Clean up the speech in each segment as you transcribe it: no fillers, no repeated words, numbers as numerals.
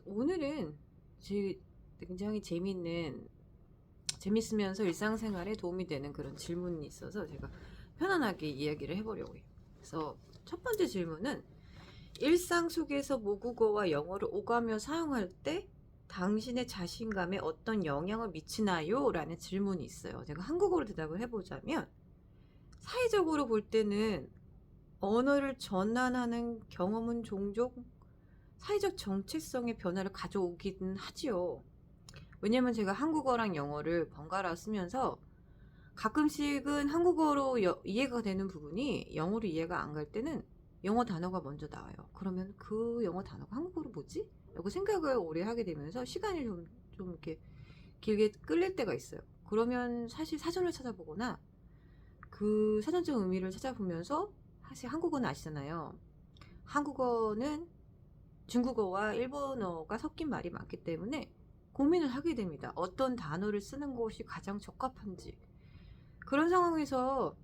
오늘은 굉장히 재밌으면서 일상생활에 도움이 되는 그런 질문이 있어서 제가 편안하게 이야기를 해보려고 해요. 그래서 첫 번째 질문은 일상 속에서 모국어와 영어를 오가며 사용할 때 당신의 자신감에 어떤 영향을 미치나요? 라는 질문이 있어요. 제가 한국어로 대답을 해보자면 사회적으로 볼 때는 언어를 전환하는 경험은 종종 사회적 정체성의 변화를 가져오긴 하지요. 왜냐면 제가 한국어랑 영어를 번갈아 쓰면서 가끔씩은 한국어로 이해가 되는 부분이 영어로 이해가 안 갈 때는 영어 단어가 먼저 나와요. 그러면 그 영어 단어가 한국어로 뭐지? 라고 생각을 오래 하게 되면서 시간이 좀 이렇게 길게 끌릴 때가 있어요. 그러면 사실 사전을 찾아보거나 그 사전적 의미를 찾아보면서 사실 한국어는 아시잖아요. 한국어는 중국어와 일본어가 섞인 말이 많기 때문에 고민을 하게 됩니다. 어떤 단어를 쓰는 것이 가장 적합한지. 그런 상황에서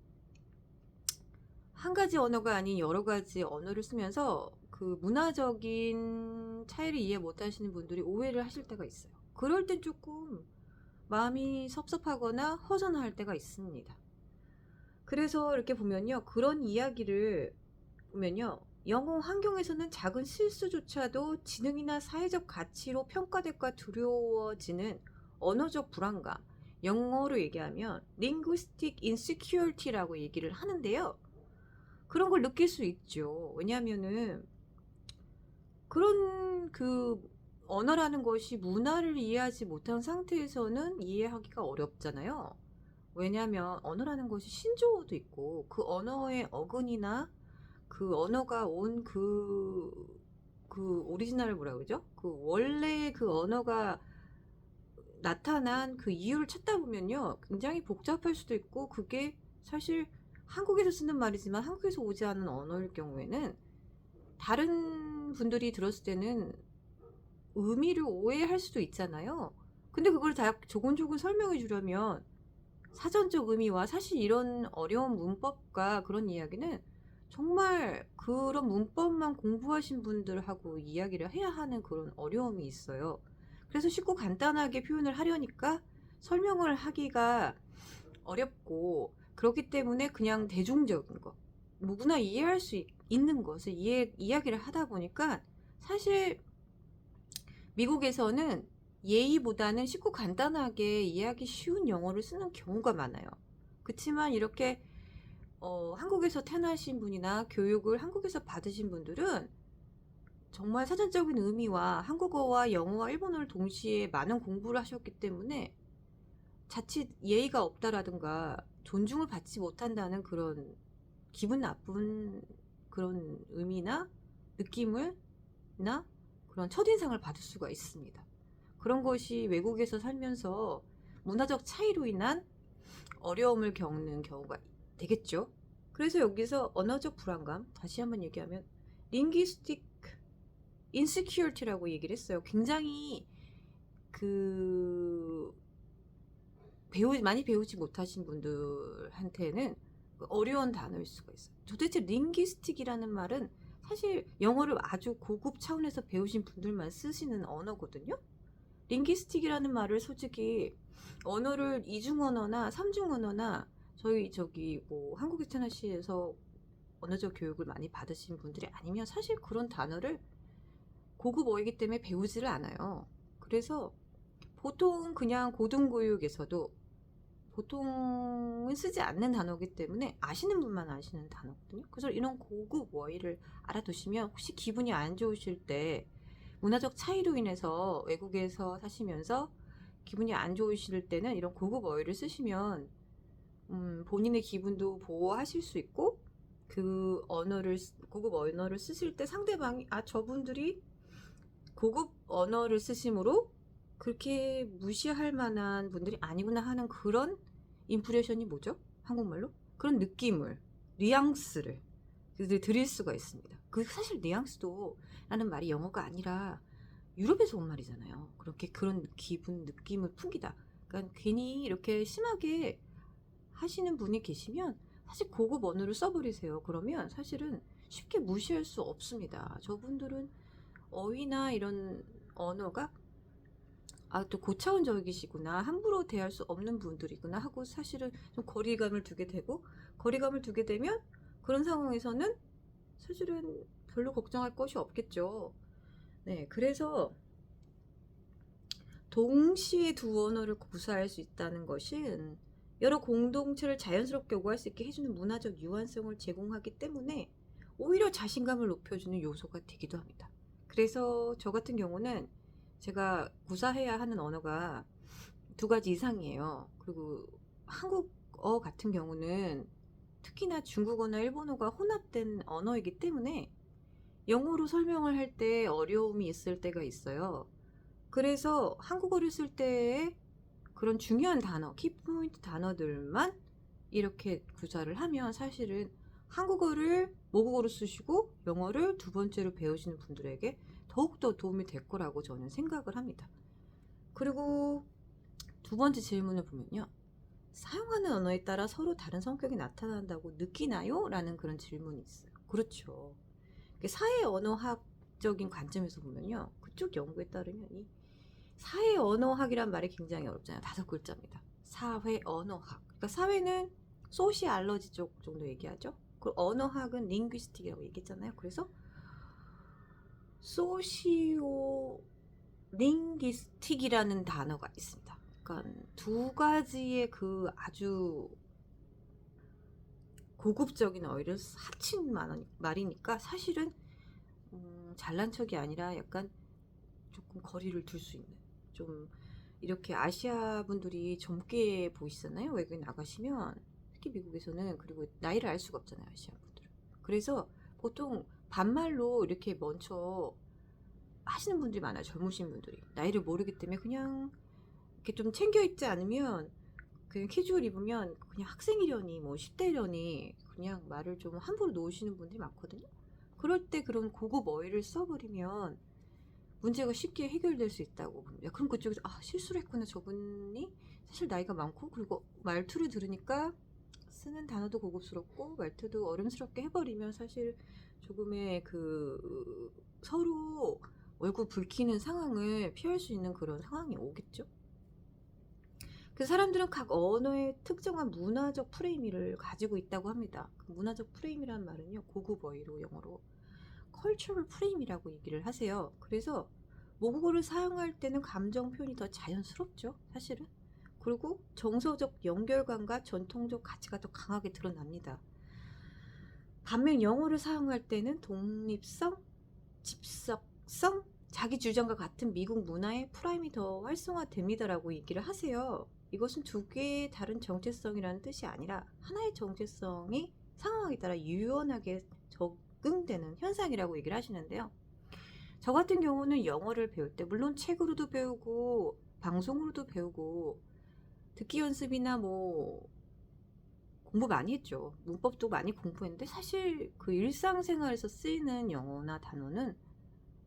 한 가지 언어가 아닌 여러 가지 언어를 쓰면서 그 문화적인 차이를 이해 못 하시는 분들이 오해를 하실 때가 있어요. 그럴 땐 조금 마음이 섭섭하거나 허전할 때가 있습니다. 그래서 이렇게 보면요. 그런 이야기를 보면요. 영어 환경에서는 작은 실수조차도 지능이나 사회적 가치로 평가될까 두려워지는 언어적 불안감. 영어로 얘기하면 linguistic insecurity라고 얘기를 하는데요. 그런 걸 느낄 수 있죠. 왜냐하면은 그런 그 언어라는 것이 문화를 이해하지 못한 상태에서는 이해하기가 어렵잖아요. 왜냐하면 언어라는 것이 신조어도 있고 그 언어의 어근이나 그 언어가 온 그 오리지널 뭐라 그러죠? 그 원래 그 언어가 나타난 그 이유를 찾다 보면요. 굉장히 복잡할 수도 있고 그게 사실 한국에서 쓰는 말이지만 한국에서 오지 않은 언어일 경우에는 다른 분들이 들었을 때는 의미를 오해할 수도 있잖아요. 근데 그걸 다 조곤조곤 설명해 주려면 사전적 의미와 사실 이런 어려운 문법과 그런 이야기는 정말 그런 문법만 공부하신 분들하고 이야기를 해야 하는 그런 어려움이 있어요. 그래서 쉽고 간단하게 표현을 하려니까 설명을 하기가 어렵고 그렇기 때문에 그냥 대중적인 거, 누구나 이해할 수 있는 것을 이야기를 하다 보니까 사실 미국에서는 예의보다는 쉽고 간단하게 이해하기 쉬운 영어를 쓰는 경우가 많아요. 그렇지만 이렇게 한국에서 태어나신 분이나 교육을 한국에서 받으신 분들은 정말 사전적인 의미와 한국어와 영어와 일본어를 동시에 많은 공부를 하셨기 때문에 자칫 예의가 없다라든가 존중을 받지 못한다는 그런 기분 나쁜 그런 의미나 느낌을 나 그런 첫인상을 받을 수가 있습니다. 그런 것이 외국에서 살면서 문화적 차이로 인한 어려움을 겪는 경우가 되겠죠. 그래서 여기서 언어적 불안감, 다시 한번 얘기하면 linguistic insecurity라고 얘기를 했어요. 굉장히 그 많이 배우지 못하신 분들한테는 어려운 단어일 수가 있어요. 도대체 linguistic이라는 말은 사실 영어를 아주 고급 차원에서 배우신 분들만 쓰시는 언어거든요. 링기스틱이라는 말을 솔직히 언어를 이중언어나 삼중언어나 저기 뭐 한국의 테너시에서 언어적 교육을 많이 받으신 분들이 아니면 사실 그런 단어를 고급 어이기 때문에 배우지를 않아요. 그래서 보통 그냥 고등교육에서도 보통은 쓰지 않는 단어이기 때문에 아시는 분만 아시는 단어거든요. 그래서 이런 고급 어휘를 알아두시면 혹시 기분이 안 좋으실 때 문화적 차이로 인해서 외국에서 사시면서 기분이 안 좋으실 때는 이런 고급 어휘를 쓰시면 본인의 기분도 보호하실 수 있고 그 고급 언어를 쓰실 때 상대방이 저분들이 고급 언어를 쓰심으로 그렇게 무시할 만한 분들이 아니구나 하는 그런 인프레션이 뭐죠? 한국말로? 그런 느낌을 뉘앙스를 드릴 수가 있습니다. 그 사실 뉘앙스도 라는 말이 영어가 아니라 유럽에서 온 말이잖아요. 그렇게 그런 느낌을 풍기다. 그러니까 괜히 이렇게 심하게 하시는 분이 계시면 사실 고급 언어를 써버리세요. 그러면 사실은 쉽게 무시할 수 없습니다. 저분들은 어휘나 이런 언어가 또 고차원적이시구나, 함부로 대할 수 없는 분들이구나 하고 사실은 좀 거리감을 두게 되고, 거리감을 두게 되면 그런 상황에서는 사실은 별로 걱정할 것이 없겠죠. 네, 그래서 동시에 두 언어를 구사할 수 있다는 것은 여러 공동체를 자연스럽게 오갈 수 있게 해주는 문화적 유한성을 제공하기 때문에 오히려 자신감을 높여주는 요소가 되기도 합니다. 그래서 저 같은 경우는 제가 구사해야 하는 언어가 두 가지 이상이에요. 그리고 한국어 같은 경우는 특히나 중국어나 일본어가 혼합된 언어이기 때문에 영어로 설명을 할 때 어려움이 있을 때가 있어요. 그래서 한국어를 쓸 때에 그런 중요한 단어, 키포인트 단어들만 이렇게 구사를 하면 사실은 한국어를 모국어로 쓰시고 영어를 두 번째로 배우시는 분들에게 더욱더 도움이 될 거라고 저는 생각을 합니다. 그리고 두 번째 질문을 보면요. 사용하는 언어에 따라 서로 다른 성격이 나타난다고 느끼나요? 라는 그런 질문이 있어요. 그렇죠. 사회 언어학적인 관점에서 보면요. 그쪽 연구에 따르면 이 사회 언어학이란 말이 굉장히 어렵잖아요. 5글자입니다. 사회 언어학. 그러니까 사회는 소시알러지 쪽 정도 얘기하죠. 그리고 언어학은 링귀스틱이라고 얘기했잖아요. 그래서 소시오 링귀스틱이라는 단어가 있습니다. 그러니까 두 가지의 그 아주 고급적인 어휘를 합친 말이니까 사실은 잘난 척이 아니라 약간 조금 거리를 둘 수 있는, 좀 이렇게 아시아 분들이 젊게 보이시잖아요. 외국에 나가시면 특히 미국에서는. 그리고 나이를 알 수가 없잖아요, 아시아 분들은. 그래서 보통 반말로 이렇게 먼저 하시는 분들이 많아요. 젊으신 분들이 나이를 모르기 때문에 그냥 이렇게 좀 챙겨 입지 않으면, 그냥 캐주얼 입으면 그냥 학생이려니 뭐 10대려니 그냥 말을 좀 함부로 놓으시는 분들이 많거든요. 그럴 때 그런 고급 어휘를 써버리면 문제가 쉽게 해결될 수 있다고 봅니다. 그럼 그쪽에서 실수를 했구나, 저분이 사실 나이가 많고, 그리고 말투를 들으니까 쓰는 단어도 고급스럽고 말투도 어른스럽게 해버리면 사실 조금의 그 서로 얼굴 붉히는 상황을 피할 수 있는 그런 상황이 오겠죠. 그 사람들은 각 언어의 특정한 문화적 프레임을 가지고 있다고 합니다. 그 문화적 프레임이란 말은요, 고급 어휘로 영어로 cultural frame이라고 얘기를 하세요. 그래서 모국어를 사용할 때는 감정 표현이 더 자연스럽죠, 사실은. 그리고 정서적 연결감과 전통적 가치가 더 강하게 드러납니다. 반면 영어를 사용할 때는 독립성, 집적성, 자기 주장과 같은 미국 문화의 프라임이 더 활성화됩니다라고 얘기를 하세요. 이것은 두 개의 다른 정체성이라는 뜻이 아니라 하나의 정체성이 상황에 따라 유연하게 적응되는 현상이라고 얘기를 하시는데요. 저 같은 경우는 영어를 배울 때 물론 책으로도 배우고 방송으로도 배우고 듣기 연습이나 뭐 공부 많이 했죠. 문법도 많이 공부했는데 사실 그 일상생활에서 쓰이는 영어나 단어는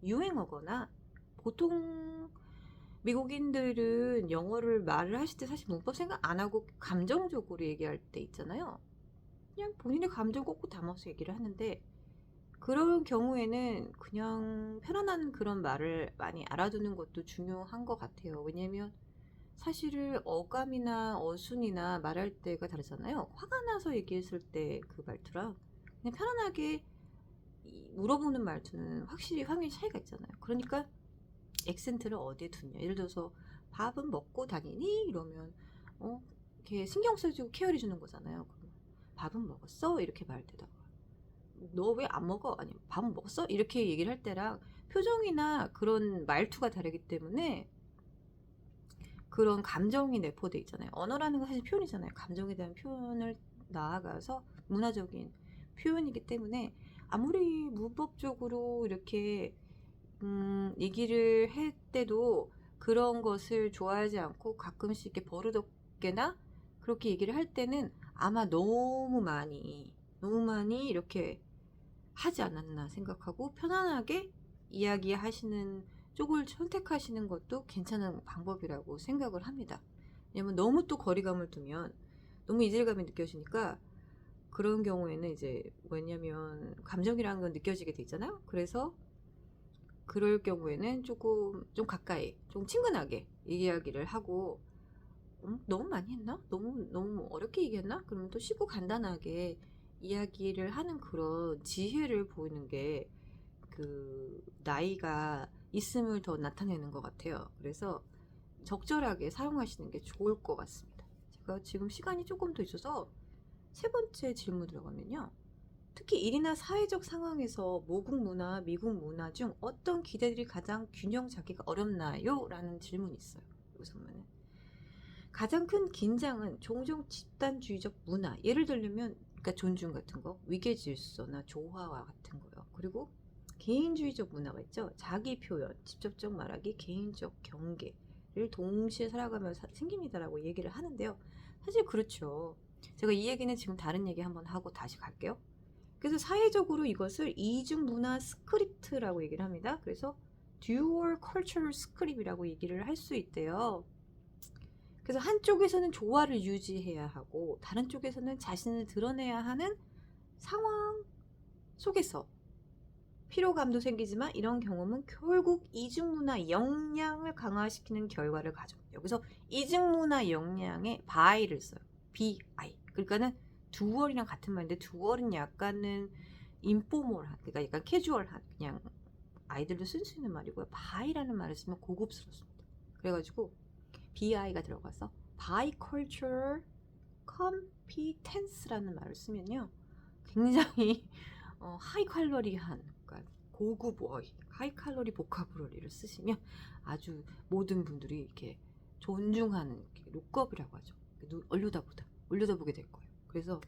유행어거나, 보통 미국인들은 영어를 말을 하실 때 사실 문법 생각 안 하고 감정적으로 얘기할 때 있잖아요. 그냥 본인의 감정 꽂고 담아서 얘기를 하는데, 그런 경우에는 그냥 편안한 그런 말을 많이 알아두는 것도 중요한 것 같아요. 왜냐면 사실은 어감이나 어순이나 말할 때가 다르잖아요. 화가 나서 얘기했을 때 그 말투랑 그냥 편안하게 물어보는 말투는 확실히 확연히 차이가 있잖아요. 그러니까 액센트를 어디에 두냐. 예를 들어서 밥은 먹고 다니니? 이러면 이렇게 신경 써주고 케어해 주는 거잖아요. 그러면 밥은 먹었어? 이렇게 말할 때다가 너 왜 안 먹어? 아니면 밥은 먹었어? 이렇게 얘기를 할 때랑 표정이나 그런 말투가 다르기 때문에 그런 감정이 내포돼 있잖아요. 언어라는 건 사실 표현이잖아요. 감정에 대한 표현을 나아가서 문화적인 표현이기 때문에 아무리 문법적으로 이렇게 얘기를 할 때도 그런 것을 좋아하지 않고 가끔씩 이렇게 버릇없게나 그렇게 얘기를 할 때는 아마 너무 많이 이렇게 하지 않았나 생각하고, 편안하게 이야기하시는 쪽을 선택하시는 것도 괜찮은 방법이라고 생각을 합니다. 왜냐면 너무 또 거리감을 두면 너무 이질감이 느껴지니까, 그런 경우에는 이제 뭐냐면 감정이라는 건 느껴지게 돼 있잖아요. 그래서 그럴 경우에는 조금 좀 가까이 좀 친근하게 이야기를 하고 너무 많이 했나? 너무 어렵게 얘기했나? 그러면 또 쉽고 간단하게 이야기를 하는 그런 지혜를 보이는 게 그 나이가 있음을 더 나타내는 것 같아요. 그래서 적절하게 사용하시는 게 좋을 것 같습니다. 제가 지금 시간이 조금 더 있어서 세 번째 질문 들어가면요. 특히 일이나 사회적 상황에서 모국 문화, 미국 문화 중 어떤 기대들이 가장 균형 잡기가 어렵나요? 라는 질문이 있어요. 여기서 보면은 가장 큰 긴장은 종종 집단주의적 문화, 예를 들면 그러니까 존중 같은 거, 위계 질서나 조화와 같은 거요. 그리고 개인주의적 문화가 있죠. 자기 표현, 직접적 말하기, 개인적 경계를 동시에 살아가면서 생깁니다라고 얘기를 하는데요. 사실 그렇죠. 제가 이 얘기는 지금 다른 얘기 한번 하고 다시 갈게요. 그래서 사회적으로 이것을 이중 문화 스크립트라고 얘기를 합니다. 그래서 듀얼 컬처럴 스크립이라고 얘기를 할 수 있대요. 그래서 한쪽에서는 조화를 유지해야 하고 다른 쪽에서는 자신을 드러내야 하는 상황 속에서 피로감도 생기지만 이런 경험은 결국 이중문화 역량을 강화시키는 결과를 가져옵니다. 여기서 이중문화 역량에 by를 써요. by. 그러니까는 듀얼이랑 같은 말인데 듀얼은 약간은 인포멀한, 그러니까 약간 캐주얼한, 그냥 아이들도 쓸 수 있는 말이고요. by라는 말을 쓰면 고급스럽습니다. 그래가지고 bi가 들어가서 bicultural competence라는 말을 쓰면요. 굉장히 하이 칼로리한, 그러니까 고급 하이 칼로리 보카브러리를 쓰시면 아주 모든 분들이 이렇게 존중하는 룩업이라고 하죠. 올려다보게 될 거예요. 그래서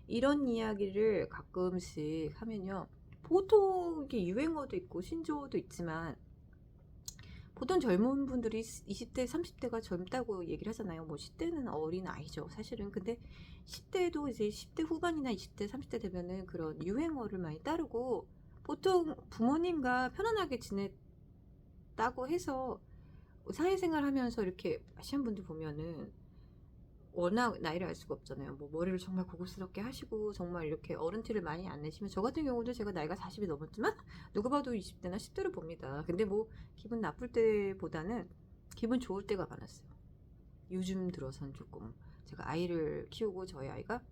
이런 이야기를 가끔씩 하면요. 보통 이게 유행어도 있고 신조어도 있지만 보통 젊은 분들이 20대, 30대가 젊다고 얘기를 하잖아요. 뭐 10대는 어린 아이죠, 사실은. 근데 10대도 이제 10대 후반이나 20대, 30대 되면은 그런 유행어를 많이 따르고 보통 부모님과 편안하게 지냈다고 해서 사회생활 하면서 이렇게 하시는 분들 보면은 워낙 나이를 알 수가 없잖아요. 뭐 머리를 정말 고급스럽게 하시고 정말 이렇게 어른 티를 많이 안 내시면 저 같은 경우도 제가 나이가 40이 넘었지만 누가 봐도 20대나 10대를 봅니다. 근데 뭐 기분 나쁠 때보다는 기분 좋을 때가 많았어요. 요즘 들어선 조금 제가 아이를 키우고 저희 아이가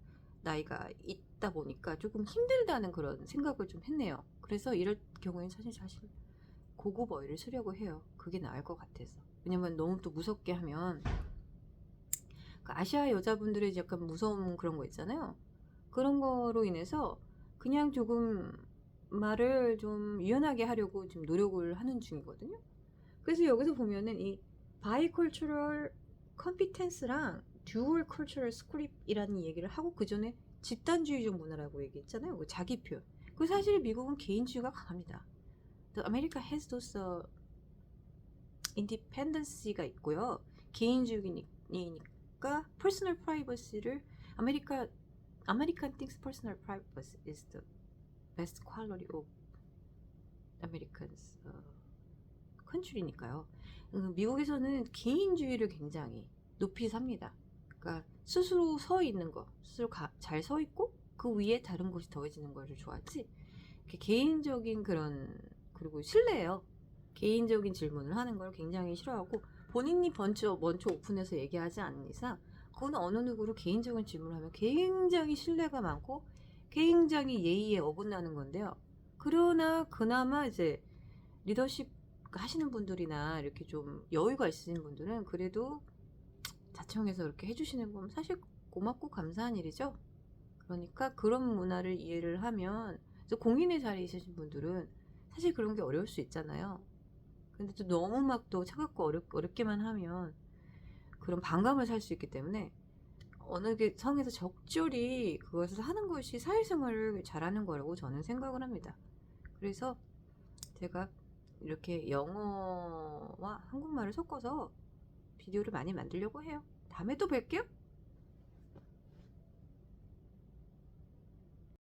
나이가 있다 보니까 조금 힘들다는 그런 생각을 좀 했네요. 그래서 이럴 경우에는 사실 고급 어휘를 쓰려고 해요. 그게 나을 것 같아서. 왜냐면 너무 또 무섭게 하면 아시아 여자분들의 약간 무서운 그런 거 있잖아요. 그런 거로 인해서 그냥 조금 말을 좀 유연하게 하려고 지금 노력을 하는 중이거든요. 그래서 여기서 보면은 이 바이컬처럴 컴피텐스랑 듀얼 컬처럴 스크립이라는 얘기를 하고 그 전에 집단주의적 문화라고 얘기했잖아요. 그 자기 표현. 그 사실 미국은 개인주의가 강합니다. The America has those independency가 있고요. 개인주의니까 personal privacy를 American thinks personal privacy is the best quality of Americans country니까요. 미국에서는 개인주의를 굉장히 높이 삽니다. 그러니까 스스로 서 있는 거, 스스로 잘 서 있고 그 위에 다른 것이 더해지는 것을 좋아하지. 개인적인 그런 그리고 신뢰예요. 개인적인 질문을 하는 걸 굉장히 싫어하고 본인이 먼저 오픈해서 얘기하지 않는 이상 그거는 어느 누구로 개인적인 질문을 하면 굉장히 신뢰가 많고 굉장히 예의에 어긋나는 건데요. 그러나 그나마 이제 리더십 하시는 분들이나 이렇게 좀 여유가 있으신 분들은 그래도 자청해서 이렇게 해주시는 건 사실 고맙고 감사한 일이죠. 그러니까 그런 문화를 이해를 하면 공인의 자리에 있으신 분들은 사실 그런 게 어려울 수 있잖아요. 근데 또 너무 막 또 차갑고 어렵게만 하면 그런 반감을 살 수 있기 때문에 어느 게 성에서 적절히 그것을 하는 것이 사회생활을 잘하는 거라고 저는 생각을 합니다. 그래서 제가 이렇게 영어와 한국말을 섞어서 비디오를 많이 만들려고 해요. 다음에 또 뵐게요.